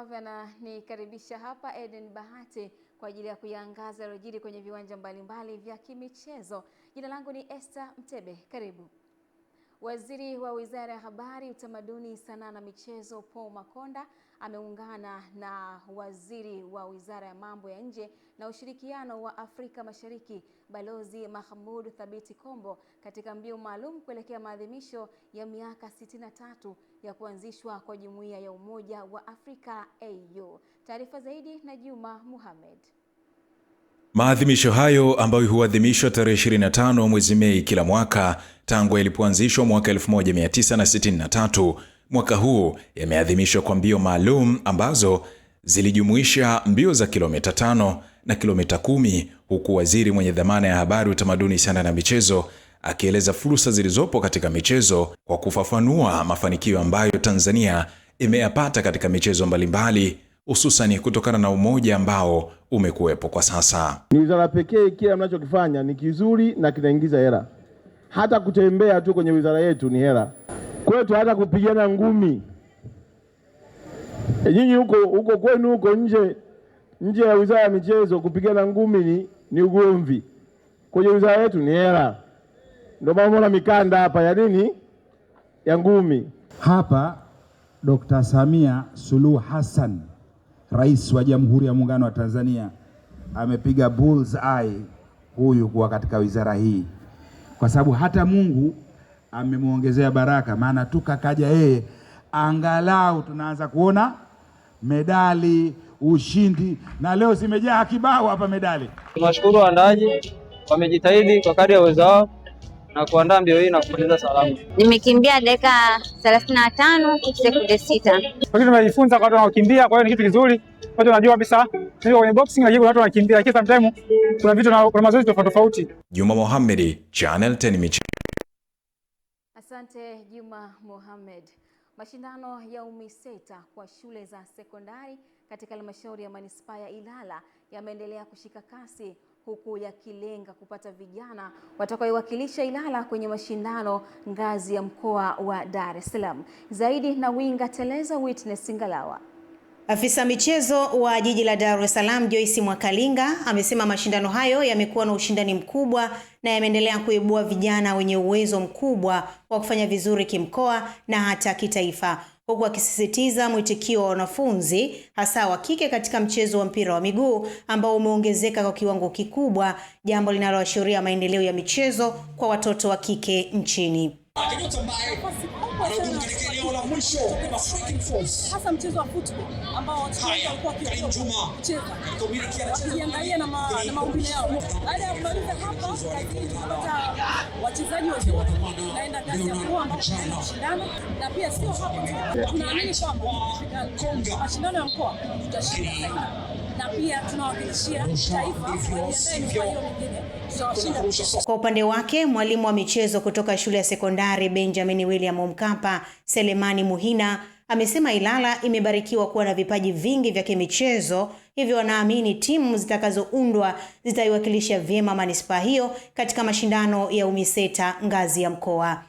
ambavyo ananikaribisha hapa Eden Bahati kwa ajili ya kuiangaza yaliyojiri kwenye viwanja mbalimbali vya kimichezo. Jina langu ni Esther Mtebe. Karibu. Waziri wa Wizara ya Habari, Utamaduni, Sanaa na Michezo Paul Makonda ameungana na Waziri wa Wizara ya Mambo ya Nje na Ushirikiano wa Afrika Mashariki Balozi Mahmoud Thabiti Kombo katika mbio maalum kuelekea maadhimisho ya miaka 63 ya kuanzishwa kwa Jumuiya ya Umoja wa Afrika AU. Taarifa zaidi na Juma Mohamed. Maadhimisho hayo ambayo huadhimishwa tarehe 25 mwezi Mei kila mwaka tangu yalipoanzishwa mwaka 1963, mwaka huu yameadhimishwa kwa mbio maalum ambazo zilijumuisha mbio za kilomita 5 na kilomita 10, huku waziri mwenye dhamana ya habari, utamaduni, sanaa na michezo akieleza fursa zilizopo katika michezo kwa kufafanua mafanikio ambayo Tanzania imeyapata katika michezo mbalimbali, hususani kutokana na umoja ambao umekuwepo kwa sasa. Ni wizara pekee kile mnachokifanya ni kizuri na kinaingiza hela. Hata kutembea tu kwenye wizara yetu ni hela. Kwetu hata kupigana ngumi. Nyinyi huko kwenu huko nje ya wizara ya michezo kupigana ngumi ni ugomvi. Kwenye wizara yetu ni hela. Ndio maana mnaona mikanda hapa ya nini? Ya ngumi. Hapa Dr. Samia Suluhu Hassan, Rais wa Jamhuri ya Muungano wa Tanzania, amepiga bull's eye huyu kuwa katika wizara hii, kwa sababu hata Mungu amemuongezea baraka, maana tukakaja yeye, angalau tunaanza kuona medali, ushindi, na leo zimejaa kibao hapa medali. Tunashukuru waandaaji, wamejitahidi kwa kadri ya uwezo wao na kuandaa mbio hii na kumaliza salama. Nimekimbia dakika 35 sekunde 6. Kwa hiyo tumejifunza kwa watu wanaokimbia, kwa hiyo ni kitu kizuri. Watu wanajua kabisa ndio kwenye boxing najua watu wanakimbia, lakini sometimes kuna vitu na kuna mazoezi tofauti tofauti. Juma Mohamed, Channel 10 Michezo. Asante Juma Mohamed. Mashindano ya UMISETA kwa shule za sekondari katika halmashauri ya manispaa ya Ilala yameendelea kushika kasi, huku yakilenga kupata vijana watakaowakilisha Ilala kwenye mashindano ngazi ya mkoa wa Dar es Salaam. Zaidi na Winga Teleza, Witness Ngalawa. Afisa michezo wa jiji la Dar es Salaam Joyce Mwakalinga amesema mashindano hayo yamekuwa na ushindani mkubwa na yameendelea kuibua vijana wenye uwezo mkubwa wa kufanya vizuri kimkoa na hata kitaifa, huku akisisitiza mwitikio wa wanafunzi hasa wa kike katika mchezo wa mpira wa miguu ambao umeongezeka kwa kiwango kikubwa, jambo linaloashiria maendeleo ya michezo kwa watoto wa kike nchini. Hasa mchezo wa football ambao walikuwa wakicheza wakiangalia na maumbile yao. Baada ya kumaliza hapa tunapata wachezaji wote naenda ngazi ya mkoa ambapo tunashindana, na pia sio hapo tunaamini kwamba katika mashindano ya mkoa tutashinda zaidi, na pia tunawakilishia taifa kwa hiyo nyingine tutawashinda. Kwa upande wake, mwalimu wa michezo kutoka shule ya sekondari Benjamin William Mkapa, Selemani Muhina, amesema Ilala imebarikiwa kuwa na vipaji vingi vya kimichezo, hivyo wanaamini timu zitakazoundwa zitaiwakilisha vyema manispaa hiyo katika mashindano ya UMISETA ngazi ya mkoa.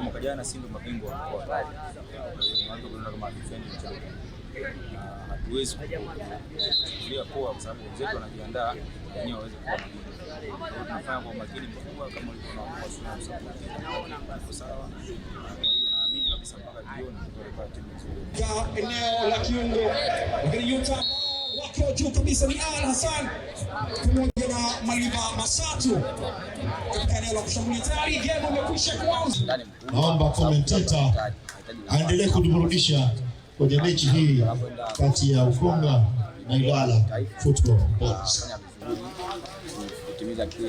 Mwaka jana Simba mabingwa wa mkoa. Hatuwezi kufikiria poa kwa sababu wenzetu wanajiandaa wenyewe waweze kuwa mabingwa. Tunafanya kwa makini mkubwa kama ulivyoona kwa sababu sawa. Kwa hiyo naamini kabisa mpaka jioni tutapata timu nzuri. Eneo la kiungo lakini yuta wako juu kabisa ni Al Hassan pamoja na Maliva Masatu katika eneo la kushambulia. Tayari game imekwisha kuanza. Naomba commentator aendelee kutuburudisha kwenye mechi hii kati ya Ukonga na Ilala Football Boys. Kutimiza kile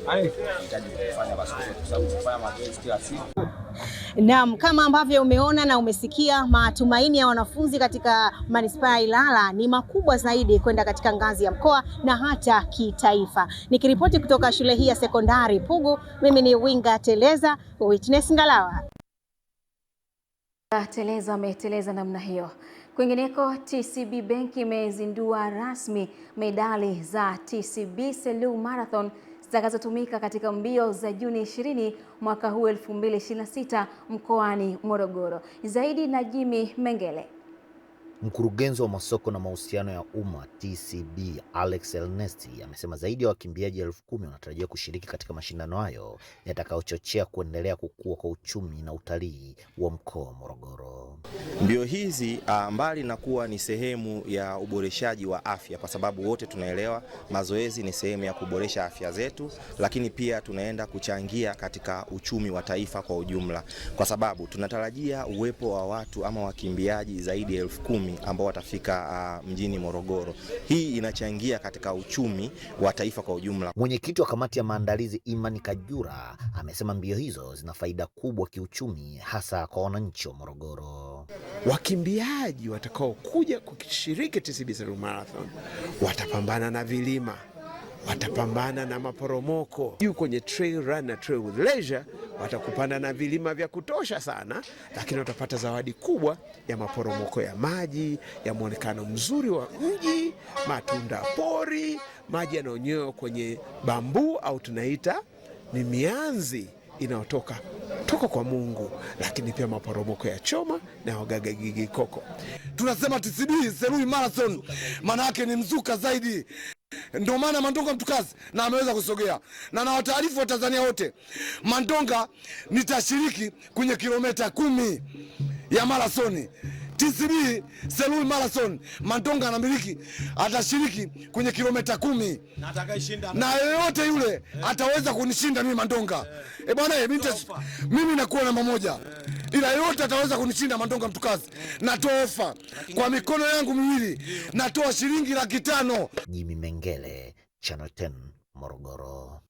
tunahitaji kufanya basi kwa sababu kufanya mazoezi kila siku. Naam, kama ambavyo umeona na umesikia, matumaini ya wanafunzi katika manispaa ya Ilala ni makubwa zaidi kwenda katika ngazi ya mkoa na hata kitaifa. Nikiripoti kutoka shule hii ya sekondari Pugu, mimi ni Winga Teleza, Witness Ngalawa. Teleza ameteleza namna hiyo. Kwingineko, TCB Bank imezindua rasmi medali za TCB Selous Marathon zitakazotumika katika mbio za Juni 20 mwaka huu 2026 mkoani Morogoro. Zaidi na Jimmy Mengele. Mkurugenzi wa masoko na mahusiano ya umma TCB Alex Ernesti amesema zaidi ya wakimbiaji 10,000 wanatarajiwa kushiriki katika mashindano hayo yatakayochochea kuendelea kukua kwa uchumi na utalii wa mkoa wa Morogoro. Mbio hizi mbali na kuwa ni sehemu ya uboreshaji wa afya, kwa sababu wote tunaelewa mazoezi ni sehemu ya kuboresha afya zetu, lakini pia tunaenda kuchangia katika uchumi wa taifa kwa ujumla, kwa sababu tunatarajia uwepo wa watu ama wakimbiaji zaidi ya 10,000 ambao watafika mjini Morogoro. Hii inachangia katika uchumi wa taifa kwa ujumla. Mwenyekiti wa kamati ya maandalizi Imani Kajura amesema mbio hizo zina faida kubwa kiuchumi, hasa kwa wananchi wa Morogoro. Wakimbiaji watakao kuja kushiriki TCB Selous Marathon watapambana na vilima, watapambana na maporomoko. Juu kwenye trail run na trail with leisure watakupanda na vilima vya kutosha sana, lakini watapata zawadi kubwa ya maporomoko ya maji, ya muonekano mzuri wa mji, matunda pori, maji yanayonyoa kwenye bambu au tunaita ni mianzi inayotoka kwa Mungu, lakini pia maporomoko ya choma na Wagaga Gigi Koko. Tunasema TCB Selous Marathon maana yake ni mzuka zaidi. Ndio maana Mandonga mtukazi na ameweza kusogea. Na wataarifu wa Tanzania wote, Mandonga nitashiriki kwenye kilomita 10 ya marathoni. TCB Selous Marathon Mandonga anamiliki, atashiriki kwenye kilomita 10. Na atakayeshinda na yoyote yule ataweza kunishinda mimi Mandonga. Bwana mimi nakuwa namba moja. Ila yote ataweza kunishinda Mandonga mtukazi. Natoa ofa kwa mikono yangu miwili. Natoa shilingi 500,000. Jimmy Mengele, Channel 10, Morogoro.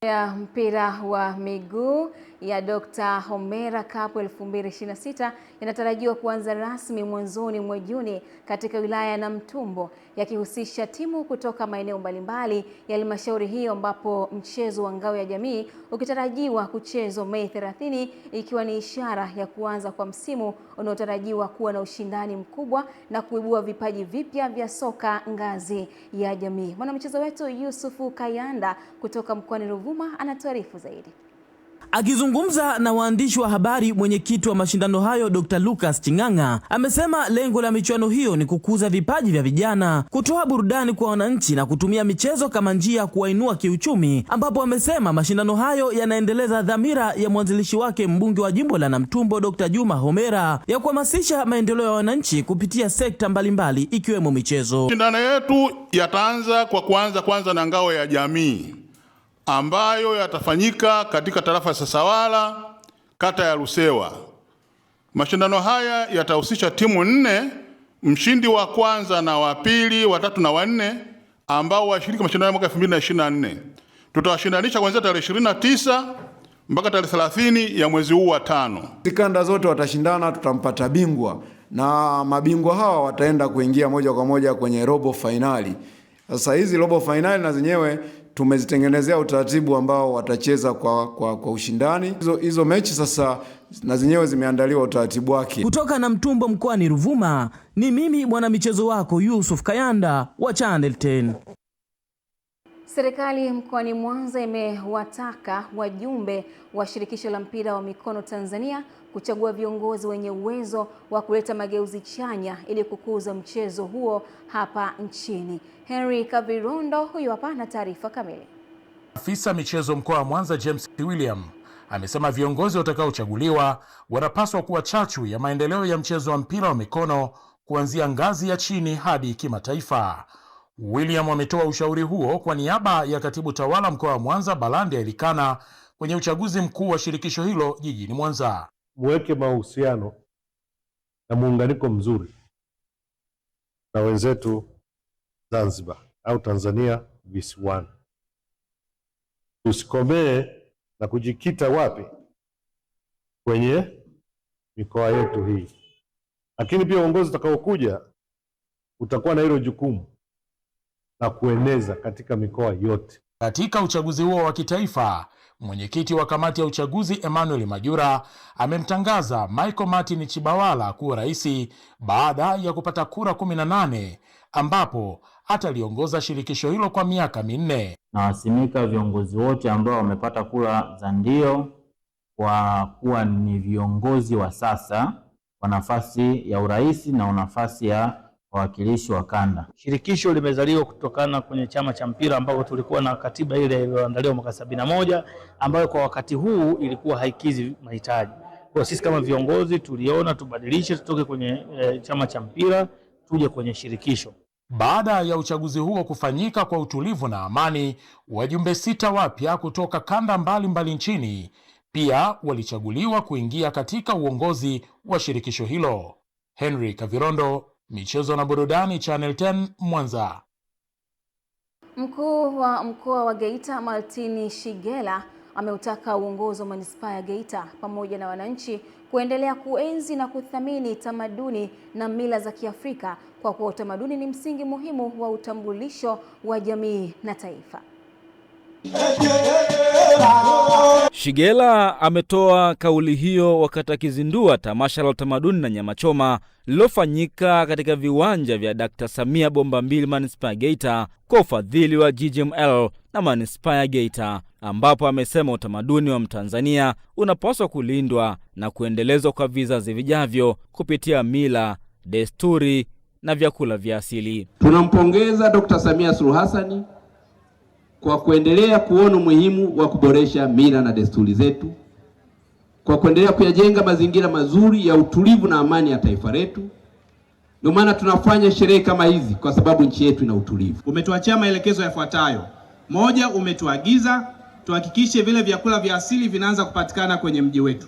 Ya mpira wa miguu ya Dr. Homera Cup 2026 inatarajiwa kuanza rasmi mwanzoni mwa Juni katika wilaya ya Namtumbo, yakihusisha timu kutoka maeneo mbalimbali ya halmashauri hiyo, ambapo mchezo wa ngao ya jamii ukitarajiwa kuchezwa Mei 30, ikiwa ni ishara ya kuanza kwa msimu unaotarajiwa kuwa na ushindani mkubwa na kuibua vipaji vipya vya soka ngazi ya jamii. Mwanamchezo wetu Yusufu Kayanda kutoka mkoani Ruvuma anatuarifu zaidi. Akizungumza na waandishi wa habari, mwenyekiti wa mashindano hayo Dr. Lucas Ching'ang'a amesema lengo la michuano hiyo ni kukuza vipaji vya vijana, kutoa burudani kwa wananchi na kutumia michezo kama njia ya kuwainua kiuchumi, ambapo amesema mashindano hayo yanaendeleza dhamira ya mwanzilishi wake, mbunge wa jimbo la Namtumbo Dr. Juma Homera, ya kuhamasisha maendeleo ya wananchi kupitia sekta mbalimbali ikiwemo michezo. Mashindano yetu yataanza kwa kwanza na ngao ya jamii ambayo yatafanyika katika tarafa ya Sasawala, kata ya Lusewa. Mashindano haya yatahusisha timu 4, mshindi wa kwanza na wa pili, wa tatu na wa 4 ambao washiriki mashindano ya mwaka 2024. Tutawashindanisha kuanzia tarehe 29 mpaka tarehe 30 ya mwezi huu wa 5. Kanda zote watashindana, tutampata bingwa na mabingwa hawa wataenda kuingia moja kwa moja kwenye robo finali. Sasa hizi robo finali na zenyewe tumezitengenezea utaratibu ambao watacheza kwa ushindani. Hizo mechi sasa na zenyewe zimeandaliwa utaratibu wake. Kutoka Namtumbo mkoani Ruvuma, ni mimi mwanamichezo wako Yusuf Kayanda wa Channel 10. Serikali mkoani Mwanza imewataka wajumbe wa shirikisho la mpira wa mikono Tanzania kuchagua viongozi wenye uwezo wa kuleta mageuzi chanya ili kukuza mchezo huo hapa nchini. Henry Kavirondo huyu hapa na taarifa kamili. Afisa michezo mkoa wa Mwanza James William amesema viongozi watakaochaguliwa wanapaswa kuwa chachu ya maendeleo ya mchezo wa mpira wa mikono kuanzia ngazi ya chini hadi kimataifa. William ametoa ushauri huo kwa niaba ya katibu tawala mkoa wa Mwanza Balande Elikana kwenye uchaguzi mkuu wa shirikisho hilo jijini Mwanza. Muweke mahusiano na muunganiko mzuri na wenzetu Zanzibar au Tanzania visiwani. Tusikomee na kujikita wapi? Kwenye mikoa yetu hii. Lakini pia uongozi utakaokuja utakuwa na hilo jukumu na kueneza katika mikoa yote. Katika uchaguzi huo wa kitaifa, mwenyekiti wa kamati ya uchaguzi Emmanuel Majura amemtangaza Michael Martin Chibawala kuwa rais baada ya kupata kura 18, ambapo ataliongoza shirikisho hilo kwa miaka 4. Nawasimika viongozi wote ambao wamepata kura za ndio kwa kuwa ni viongozi wa sasa kwa nafasi ya urais na nafasi ya wawakilishi wa kanda. Shirikisho limezaliwa kutokana kwenye chama cha mpira ambao tulikuwa na katiba ile iliyoandaliwa mwaka 71 ambayo kwa wakati huu ilikuwa haikizi mahitaji. Kwa sisi kama viongozi tuliona tubadilishe, tutoke kwenye chama cha mpira tuje kwenye shirikisho. Baada ya uchaguzi huo kufanyika kwa utulivu na amani, wajumbe 6 wapya kutoka kanda mbalimbali nchini pia walichaguliwa kuingia katika uongozi wa shirikisho hilo. Henry Kavirondo, Michezo na Burudani, Channel 10, Mwanza. Mkuu wa mkoa wa Geita Martin Shigela ameutaka uongozi wa manispaa ya Geita pamoja na wananchi kuendelea kuenzi na kuthamini tamaduni na mila za Kiafrika kwa kuwa utamaduni ni msingi muhimu wa utambulisho wa jamii na taifa. Shigela ametoa kauli hiyo wakati akizindua tamasha la utamaduni na nyama choma lililofanyika katika viwanja vya Dr. Samia Bomba 2 manispaa ya Geita kwa ufadhili wa GGML na manispaa ya Geita, ambapo amesema utamaduni wa Mtanzania unapaswa kulindwa na kuendelezwa kwa vizazi vijavyo kupitia mila, desturi na vyakula vya asili. Tunampongeza Dr. Samia Suluhu Hassan kwa kuendelea kuona umuhimu wa kuboresha mila na desturi zetu, kwa kuendelea kuyajenga mazingira mazuri ya utulivu na amani ya taifa letu. Ndio maana tunafanya sherehe kama hizi, kwa sababu nchi yetu ina utulivu. Umetuachia maelekezo yafuatayo. Moja, umetuagiza tuhakikishe vile vyakula vya asili vinaanza kupatikana kwenye mji wetu.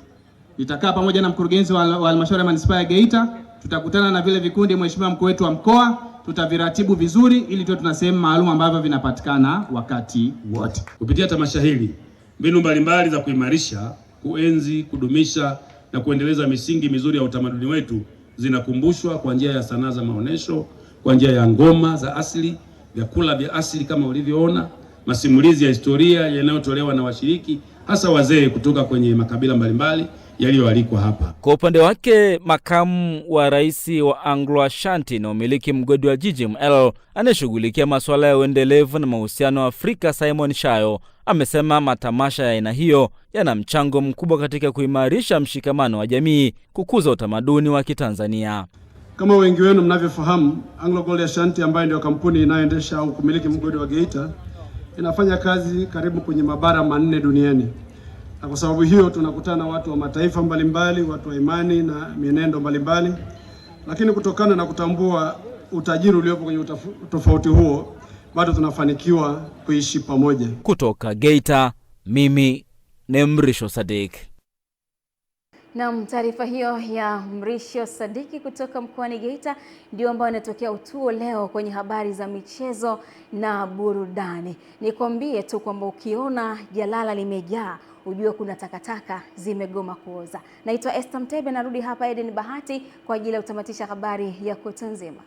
Nitakaa pamoja na mkurugenzi wa halmashauri ya manispaa ya Geita, tutakutana na vile vikundi, mheshimiwa mkuu wetu wa mkoa, tutaviratibu vizuri ili tuwe tuna sehemu maalum ambavyo vinapatikana wakati wote. Kupitia tamasha hili, mbinu mbalimbali za kuimarisha, kuenzi, kudumisha na kuendeleza misingi mizuri ya utamaduni wetu zinakumbushwa kwa njia ya sanaa za maonesho, kwa njia ya ngoma za asili, vyakula vya asili kama ulivyoona, masimulizi ya historia yanayotolewa na washiriki, hasa wazee kutoka kwenye makabila mbalimbali yaliyoalikwa hapa. Kwa upande wake, makamu wa rais wa Anglo Ashanti na umiliki mgodi wa GGML anayeshughulikia masuala ya uendelevu na mahusiano wa Afrika, Simon Shayo, amesema matamasha ya aina hiyo yana mchango mkubwa katika kuimarisha mshikamano wa jamii, kukuza utamaduni wa Kitanzania. Kama wengi wenu mnavyofahamu, Anglo Gold Ashanti ambayo ndio kampuni inayoendesha au kumiliki mgodi wa Geita inafanya kazi karibu kwenye mabara 4 duniani. Na kwa sababu hiyo tunakutana na watu wa mataifa mbalimbali, watu wa imani na mienendo mbalimbali. Lakini kutokana na kutambua utajiri uliopo kwenye tofauti huo, bado tunafanikiwa kuishi pamoja. Kutoka Geita, mimi ni Mrisho Sadik. Na taarifa hiyo ya Mrisho Sadiki kutoka mkoani Geita ndio ambayo inatokea utuo leo kwenye habari za michezo na burudani. Nikwambie tu kwamba ukiona jalala limejaa, ujue kuna takataka zimegoma kuoza. Naitwa Esther Mtebe, narudi hapa Eden Bahati kwa ajili ya kutamatisha habari ya kutwa nzima.